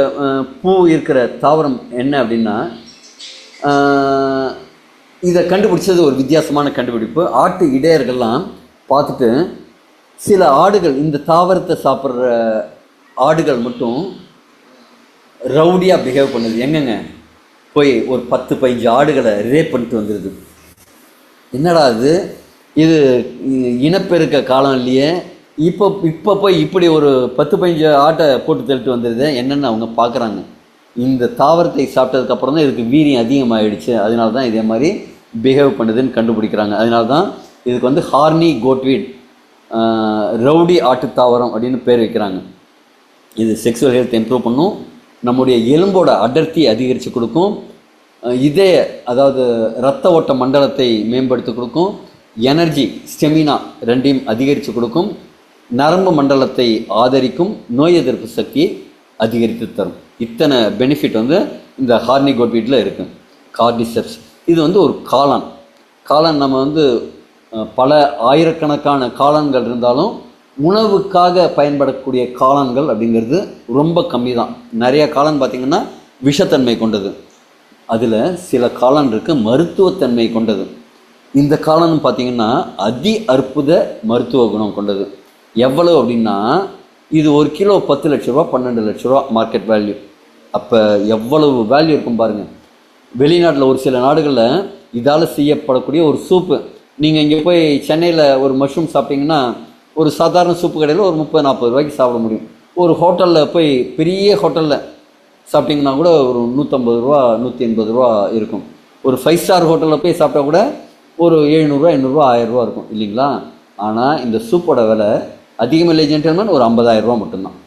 பூ இருக்கிற தாவரம் என்ன அப்படின்னா, இதை கண்டுபிடிச்சது ஒரு வித்தியாசமான கண்டுபிடிப்பு. ஆட்டு இடையர்கள்லாம் பார்த்துட்டு சில ஆடுகள், இந்த தாவரத்தை சாப்பிட்ற ஆடுகள் மட்டும் ரவுடியாக பிஹேவ் பண்ணுது. எங்கங்க போய் ஒரு 10-15 ஆடுகளை ரேப் பண்ணிட்டு வந்துடுது. என்னடா இது இனப்பெருக்க காலம் இல்லையே, இப்போ போய் இப்படி ஒரு 10-15 ஆட்டை போட்டு தள்ளிட்டு வந்துடுது என்னென்னு அவங்க பார்க்குறாங்க. இந்த தாவரத்தை சாப்பிட்டதுக்கப்புறம் தான் இதுக்கு வீரியம் அதிகமாகிடுச்சு, அதனால தான் இதே மாதிரி பிஹேவ் பண்ணுதுன்னு கண்டுபிடிக்கிறாங்க. அதனால தான் இதுக்கு வந்து ஹார்னி கோட்வீட், ரவுடி ஆட்டு தாவரம் அப்படின்னு பேர் வைக்கிறாங்க. இது செக்ஸுவல் ஹெல்த் இம்ப்ரூவ் பண்ணும், நம்முடைய எலும்போட அடர்த்தி அதிகரித்து கொடுக்கும், இதே அதாவது இரத்த ஓட்ட மண்டலத்தை மேம்படுத்தி கொடுக்கும், எனர்ஜி ஸ்டெமினா ரெண்டையும் அதிகரித்து கொடுக்கும், நரம்பு மண்டலத்தை ஆதரிக்கும், நோய் எதிர்ப்பு சக்தியை அதிகரித்து தரும். இத்தனை பெனிஃபிட் வந்து இந்த ஹார்னி கோட்வீட்டில் இருக்குது. கார்டிசெப்ஸ், இது வந்து ஒரு காளான். காளான் நம்ம வந்து பல ஆயிரக்கணக்கான காளான்கள் இருந்தாலும் உணவுக்காக பயன்படக்கூடிய காளான்கள் அப்படிங்கிறது ரொம்ப கம்மி தான். நிறைய காளான் பார்த்திங்கன்னா விஷத்தன்மை கொண்டது, அதில் சில காளான் இருக்குது மருத்துவத்தன்மை கொண்டது. இந்த காளான் பார்த்திங்கன்னா அதி அற்புத மருத்துவ குணம் கொண்டது. எவ்வளவு அப்படின்னா, இது ஒரு கிலோ 10 லட்ச ரூபா 12 லட்ச ரூபா மார்க்கெட் வேல்யூ. அப்போ எவ்வளவு வேல்யூ இருக்கும் பாருங்கள். வெளிநாட்டில் ஒரு சில நாடுகளில் இதால் செய்யப்படக்கூடிய ஒரு சூப்பு, நீங்கள் இங்கே போய் சென்னையில் ஒரு மஷ்ரூம் சாப்பிட்டிங்கன்னா ஒரு சாதாரண சூப்பு கடையில் ஒரு 30-40 ரூபாய்க்கு சாப்பிட முடியும். ஒரு ஹோட்டலில் போய் பெரிய ஹோட்டலில் சாப்பிட்டிங்கன்னா கூட ஒரு 150 ரூபா 180 ரூபா இருக்கும். ஒரு 5 ஸ்டார் ஹோட்டலில் போய் சாப்பிட்டா கூட ஒரு 700 800 1000 ரூபா இருக்கும் இல்லைங்களா. ஆனால் இந்த சூப்போட விலை அதிகமில்லை ஜென்டில்மேன், ஒரு 50,000 ரூபா மட்டும்தான்.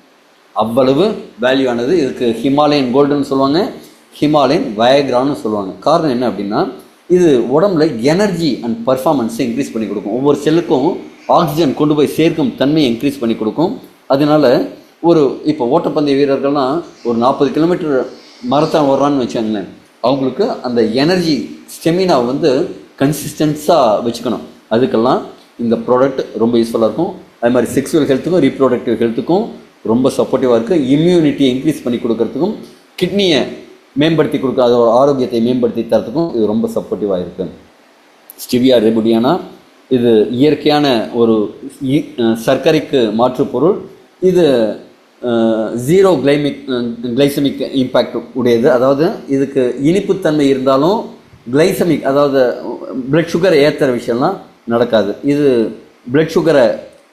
அவ்வளவு வேல்யூ ஆனது. இதுக்கு ஹிமாலயன் கோல்டுன்னு சொல்லுவாங்க, ஹிமாலயன் வயக்ரான்னு சொல்லுவாங்க. காரணம் என்ன அப்படின்னா, இது உடம்புல எனர்ஜி அண்ட் பர்ஃபார்மன்ஸை இன்க்ரீஸ் பண்ணி கொடுக்கும். ஒவ்வொரு செல்லுக்கும் ஆக்சிஜன் கொண்டு போய் சேர்க்கும் தன்மையை இன்க்ரீஸ் பண்ணி கொடுக்கும். அதனால இப்போ ஓட்டப்பந்தய வீரர்கள்லாம் ஒரு 40 கிலோமீட்டர் மரத்தான் ஓடுறான்னு வச்சாங்களேன், அவங்களுக்கு அந்த எனர்ஜி ஸ்டெமினா வந்து கன்சிஸ்டன்ஸாக வச்சுக்கணும். அதுக்கெல்லாம் இந்த ப்ராடக்ட் ரொம்ப யூஸ்ஃபுல்லாக இருக்கும். அது மாதிரி செக்ஸுவல் ஹெல்த்துக்கும் ரீப்ரொடக்டிவ் ஹெல்த்துக்கும் ரொம்ப சப்போர்ட்டிவாக இருக்குது. இம்யூனிட்டியை இன்க்ரீஸ் பண்ணி கொடுக்கறதுக்கும், கிட்னியை மேம்படுத்தி கொடுக்க, அதோட ஆரோக்கியத்தை மேம்படுத்தி தரத்துக்கும் இது ரொம்ப சப்போர்ட்டிவாக இருக்குது. ஸ்டிவியா ரெபுடியானா, இது இயற்கையான ஒரு சர்க்கரைக்கு மாற்று பொருள். இது 0 கிளைசமிக் இம்பேக்ட் உடையது. அதாவது இதுக்கு இனிப்புத்தன்மை இருந்தாலும் கிளைசமிக், அதாவது பிளட் சுகரை ஏற்றுற விஷயம்லாம் நடக்காது. இது பிளட் சுகரை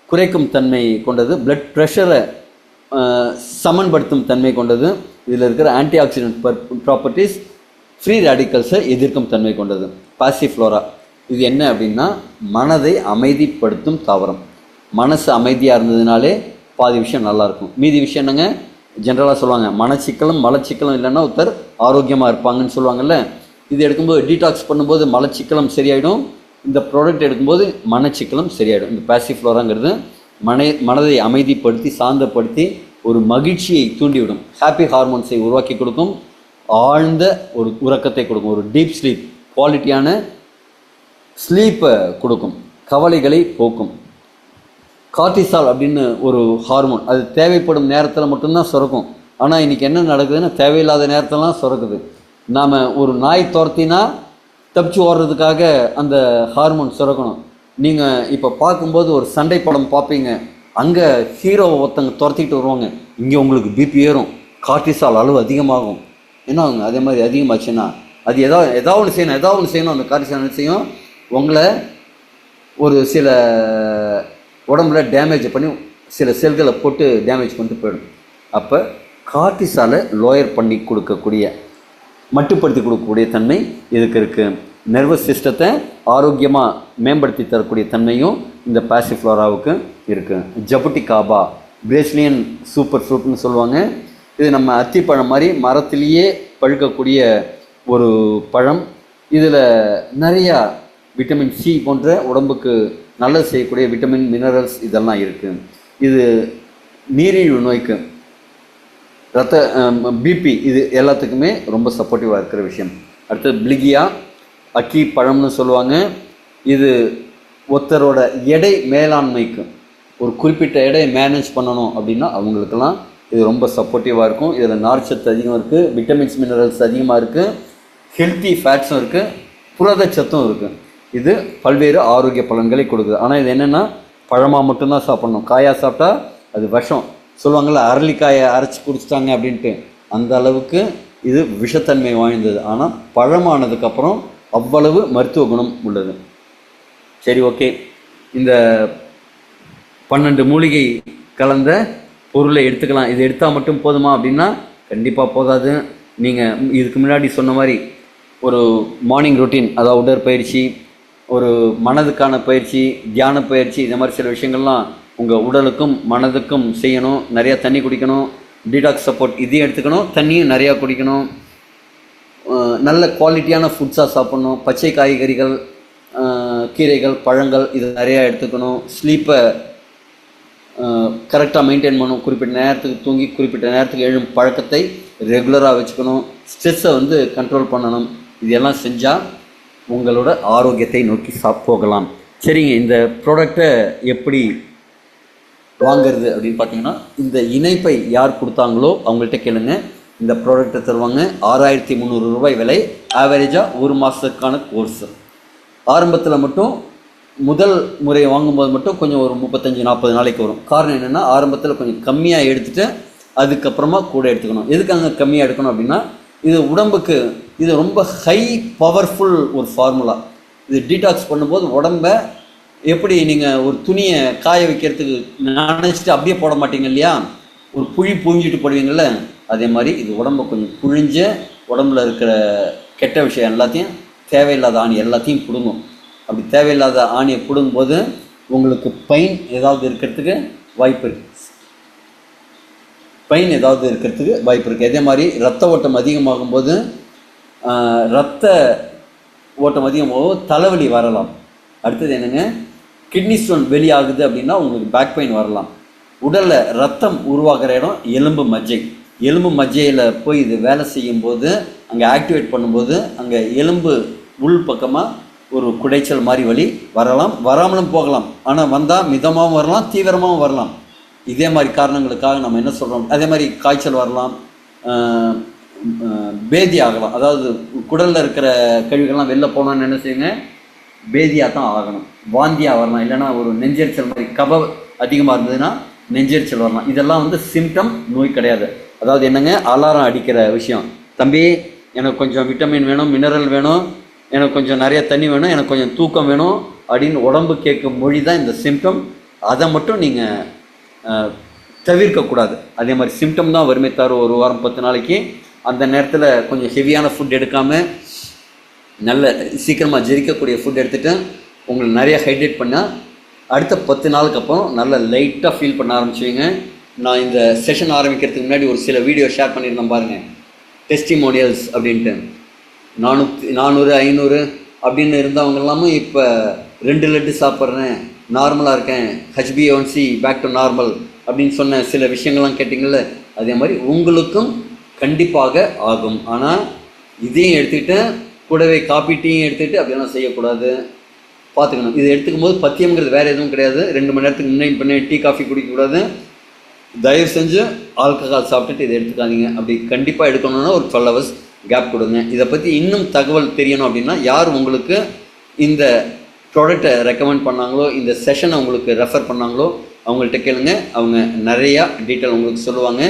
குறைக்கும் தன்மை கொண்டது, பிளட் ப்ரெஷரை சமன்படுத்தும் தன்மை கொண்டது. இதில் இருக்கிற ஆன்டி ஆக்சிடென்ட் ப்ராப்பர்ட்டிஸ் ஃப்ரீ ரேடிக்கல்ஸை எதிர்க்கும் தன்மை கொண்டது. பாசிஃப்ளோரா, இது என்ன அப்படின்னா மனதை அமைதிப்படுத்தும் தாவரம். மனசு அமைதியாக இருந்ததுனாலே பாதி விஷயம் நல்லாயிருக்கும். மீதி விஷயம் என்னங்க, ஜென்ரலாக சொல்லுவாங்க மனச்சிக்கலும் மலச்சிக்கலும் இல்லைன்னா ஒருத்தர் ஆரோக்கியமாக இருப்பாங்கன்னு சொல்லுவாங்கள்ல. இது எடுக்கும்போது டீடாக்ஸ் பண்ணும்போது மலச்சிக்கலம் சரியாயிடும், இந்த ப்ராடக்ட் எடுக்கும்போது மனச்சிக்கலும் சரியாயிடும். இந்த பாசிஃப்ளோராங்கிறது மனதை அமைதிப்படுத்தி சாந்தப்படுத்தி ஒரு மகிழ்ச்சியை தூண்டிவிடும். ஹாப்பி ஹார்மோன்ஸை உருவாக்கி கொடுக்கும். ஆழ்ந்த ஒரு உறக்கத்தை கொடுக்கும். ஒரு டீப் ஸ்லீப், குவாலிட்டியான ஸ்லீப்பை கொடுக்கும். கவலைகளை போக்கும். கார்டிசால் அப்படின்னு ஒரு ஹார்மோன், அது தேவைப்படும் நேரத்தில் மட்டும்தான் சுரக்கும். ஆனால் இன்றைக்கி என்ன நடக்குதுன்னா தேவையில்லாத நேரத்திலலாம் சுரக்குது. நாம் ஒரு நாய் துரத்தினா தப்பிச்சு ஓடுறதுக்காக அந்த ஹார்மோன் சுரக்கணும். நீங்கள் இப்போ பார்க்கும்போது ஒரு சண்டை படம் பார்ப்பீங்க, அங்கே ஹீரோவை ஒருத்தங்க துரத்திக்கிட்டு வருவாங்க, இங்கே உங்களுக்கு பிபி ஏறும், கார்டிசால் அளவு அதிகமாகும். என்ன ஆகுங்க? அதே மாதிரி அதிகமாச்சுன்னா அது ஏதாவது ஒன்று செய்யணும். அந்த கார்டிசால் என்ன செய்யும்? உங்களை ஒரு சில உடம்புல டேமேஜ் பண்ணி சில செல்களை போட்டு டேமேஜ் பண்ணிட்டு போயிடும். அப்போ கார்டிசாலை லோயர் பண்ணி கொடுக்கக்கூடிய, மட்டுப்படுத்தி கொடுக்கக்கூடிய தன்மை இதுக்கு இருக்குது. நர்வஸ் சிஸ்டத்தை ஆரோக்கியமாக மேம்படுத்தி தரக்கூடிய தன்மையும் இந்த பாசிஃப்ளோராவுக்கு இருக்குது. ஜபுட்டிகாபா, பிரேசிலியன் சூப்பர் ஃப்ரூட்னு சொல்லுவாங்க. இது நம்ம அத்திப்பழம் மாதிரி மரத்திலேயே பழுக்கக்கூடிய ஒரு பழம். இதில் நிறையா விட்டமின் சி போன்ற உடம்புக்கு நல்லது செய்யக்கூடிய விட்டமின், மினரல்ஸ் இதெல்லாம் இருக்குது. இது நீரிழிவு நோய்க்கு, ரத்த பிபி, இது எல்லாத்துக்குமே ரொம்ப சப்போர்ட்டிவாக இருக்கிற விஷயம். அடுத்தது பிளிகியா, அக்கி பழம்னு சொல்லுவாங்க. இது ஒருத்தரோட எடை மேலாண்மைக்கு, ஒரு குறிப்பிட்ட எடையை மேனேஜ் பண்ணணும் அப்படின்னா அவங்களுக்கெல்லாம் இது ரொம்ப சப்போர்ட்டிவாக இருக்கும். இதில் நார்ச்சத்து அதிகம் இருக்குது, விட்டமின்ஸ், மினரல்ஸ் அதிகமாக இருக்குது, ஹெல்த்தி ஃபேட்ஸும் இருக்குது, புரதச்சத்தும் இருக்குது. இது பல்வேறு ஆரோக்கிய பலன்களை கொடுக்குது. ஆனால் இது என்னென்னா பழமாக மட்டும்தான் சாப்பிட்ணும். காயாக சாப்பிட்டா அது விஷம் சொல்லுவாங்கள்ல, அரளிக்காயை அரைச்சி குடிச்சிட்டாங்க அப்படின்ட்டு, அந்த அளவுக்கு இது விஷத்தன்மை வாய்ந்தது. ஆனால் பழமானதுக்கப்புறம் அவ்வளவு மருத்துவ குணம் உள்ளது. சரி, ஓகே. இந்த 12 மூலிகை கலந்த பொருளை எடுத்துக்கலாம். இது எடுத்தால் மட்டும் போதுமா அப்படின்னா கண்டிப்பாக போதாது. நீங்கள் இதுக்கு முன்னாடி சொன்ன மாதிரி ஒரு மார்னிங் ரொட்டீன், அதாவது உடற்பயிற்சி, ஒரு மனதுக்கான பயிற்சி, தியான பயிற்சி, இந்த மாதிரி சில விஷயங்கள்லாம் உங்கள் உடலுக்கும் மனதுக்கும் செய்யணும். நிறையா தண்ணி குடிக்கணும், டீடாக்ஸ் சப்போர்ட் இதையும் எடுத்துக்கணும், தண்ணியும் நிறையா குடிக்கணும், நல்ல குவாலிட்டியான ஃபுட்ஸாக சாப்பிட்ணும், பச்சை காய்கறிகள், கீரைகள், பழங்கள் இது நிறையா எடுத்துக்கணும். ஸ்லீப்பை கரெக்டாக மெயின்டைன் பண்ணணும். குறிப்பிட்ட நேரத்துக்கு தூங்கி குறிப்பிட்ட நேரத்துக்கு எழும் பழக்கத்தை ரெகுலராக வச்சுக்கணும். ஸ்ட்ரெஸ்ஸை கண்ட்ரோல் பண்ணணும். இதெல்லாம் செஞ்சால் உங்களோட ஆரோக்கியத்தை நோக்கி போகலாம். சரிங்க, இந்த ப்ராடக்டை எப்படி வாங்கிறது அப்படின்னு பார்த்தீங்கன்னா, இந்த இணைப்பை யார் கொடுத்தாங்களோ அவங்கள்ட்ட கேளுங்க. இந்த ப்ராடக்டை தருவாங்க. 6300 ரூபாய் விலை. ஆவரேஜாக ஒரு மாதத்துக்கான கோர்ஸு. ஆரம்பத்தில் மட்டும் முதல் முறை வாங்கும்போது மட்டும் கொஞ்சம் ஒரு 35-40 நாளைக்கு வரும். காரணம் என்னென்னா, ஆரம்பத்தில் கொஞ்சம் கம்மியாக எடுத்துகிட்டு அதுக்கப்புறமா கூட எடுத்துக்கணும். எதுக்காக கம்மியாக எடுக்கணும் அப்படின்னா, இது உடம்புக்கு இது ரொம்ப ஹை பவர்ஃபுல் ஒரு ஃபார்முலா. இது டீடாக்ஸ் பண்ணும்போது உடம்பை எப்படி நீங்கள் ஒரு துணியை காய வைக்கிறதுக்கு நினச்சிட்டு அப்படியே போட மாட்டீங்க இல்லையா, ஒரு புழி புழிஞ்சிட்டு போடுவீங்கள்ல, அதே மாதிரி இது உடம்பை கொஞ்சம் புழிஞ்ச உடம்புல இருக்கிற கெட்ட விஷயம் எல்லாத்தையும், தேவையில்லாத ஆணி எல்லாத்தையும் பிடுங்கும். அப்படி தேவையில்லாத ஆணியை பிடுங்கும்போது உங்களுக்கு பெயின் ஏதாவது இருக்கிறதுக்கு வாய்ப்பு இருக்குது. அதே மாதிரி ரத்த ஓட்டம் அதிகமாகும்போது தலைவலி வரலாம். அடுத்தது என்னங்க, கிட்னி ஸ்டோன் வெளியாகுது அப்படின்னா உங்களுக்கு பேக் பெயின் வரலாம். உடலில் ரத்தம் உருவாகிற இடம் எலும்பு மஜ்ஜையில் போய் இது வேலை செய்யும்போது, அங்கே ஆக்டிவேட் பண்ணும்போது அங்கே எலும்பு உள் பக்கமாக ஒரு குடைச்சல் மாதிரி வலி வரலாம், வராமலும் போகலாம். ஆனால் வந்தால் மிதமாகவும் வரலாம், தீவிரமாகவும் வரலாம். இதே மாதிரி காரணங்களுக்காக நம்ம என்ன சொல்கிறோம், அதே மாதிரி காய்ச்சல் வரலாம், பேதி ஆகலாம். அதாவது குடலில் இருக்கிற கழிவுகள்லாம் வெளில போனோன்னு என்ன செய்யுங்க, பேதியாக தான் ஆகணும், வாந்தியாக வரலாம், இல்லைனா ஒரு நெஞ்செரிச்சல் மாதிரி கப அதிகமாக இருந்ததுன்னா நெஞ்செரிச்சல் வரலாம். இதெல்லாம் சிம்டம், நோய் கிடையாது. அதாவது என்னங்க, அலாரம் அடிக்கிற விஷயம். தம்பி, எனக்கு கொஞ்சம் விட்டமின் வேணும், மினரல் வேணும், எனக்கு கொஞ்சம் நிறைய தண்ணி வேணும், எனக்கு கொஞ்சம் தூக்கம் வேணும் அப்படின்னு உடம்பு கேட்கும் மொழி தான் இந்த சிம்டம். அதை மட்டும் நீங்கள் தவிர்க்கக்கூடாது. அதே மாதிரி சிம்டம் தான் வறுமை தவிர ஒரு வாரம் 10 நாளைக்கு அந்த நேரத்தில் கொஞ்சம் ஹெவியான ஃபுட் எடுக்காமல் நல்ல சீக்கிரமாக ஜெரிக்கக்கூடிய ஃபுட் எடுத்துகிட்டு உங்களுக்கு நிறைய ஹைட்ரேட் பண்ணால் அடுத்த 10 நாளுக்கு அப்புறம் நல்ல லைட்டாக ஃபீல் பண்ண ஆரம்பிச்சுவீங்க. நான் இந்த செஷன் ஆரம்பிக்கிறதுக்கு முன்னாடி ஒரு சில வீடியோ ஷேர் பண்ணியிருந்தேன் பாருங்கள், டெஸ்டிமோனியல்ஸ் அப்படின்ட்டு. 400, 500, அப்படின்னு இருந்தவங்க எல்லாமும் இப்போ 2 லட்டு சாப்பிட்றேன், நார்மலாக இருக்கேன், HbA1c பேக் டு நார்மல் அப்படின்னு சொன்ன சில விஷயங்கள்லாம் கேட்டிங்கள்ல, அதே மாதிரி உங்களுக்கும் கண்டிப்பாக ஆகும். ஆனால் இதையும் எடுத்துக்கிட்டு கூடவே காப்பி டீயும் எடுத்துக்கிட்டு அப்படியெல்லாம் செய்யக்கூடாது, பார்த்துக்கணும். இது எடுத்துக்கும் போது பத்தியம்ங்கிறது வேறு எதுவும் கிடையாது. 2 மணி நேரத்துக்கு முன்னே பண்ணி டீ காஃபி குடிக்கக்கூடாது. தயவு செஞ்சு ஆல்கஹால் சாப்பிட்டுட்டு இதை எடுத்துக்காதீங்க. அப்படி கண்டிப்பாக எடுக்கணும்னா ஒரு 12 hours கேப் கொடுங்க. இதை பற்றி இன்னும் தகவல் தெரியணும் அப்படின்னா யார் உங்களுக்கு இந்த ப்ராடக்டை ரெக்கமெண்ட் பண்ணாங்களோ, இந்த செஷனை உங்களுக்கு ரெஃபர் பண்ணாங்களோ அவங்கள்ட்ட கேளுங்க. அவங்க நிறையா டீட்டெயில் உங்களுக்கு சொல்லுவாங்க.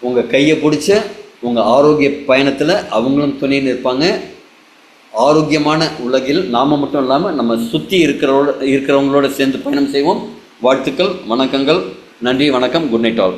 உங்கள் கையை பிடிச்ச உங்கள் ஆரோக்கிய பயணத்தில் அவங்களும் துணைன்னு இருப்பாங்க. ஆரோக்கியமான உலகில் நாம் மட்டும் இல்லாமல் நம்ம சுற்றி இருக்கிறவங்களோட சேர்ந்து பயணம் செய்வோம். வாழ்த்துக்கள், வணக்கங்கள், நன்றி, வணக்கம், குட் நைட் ஆல்.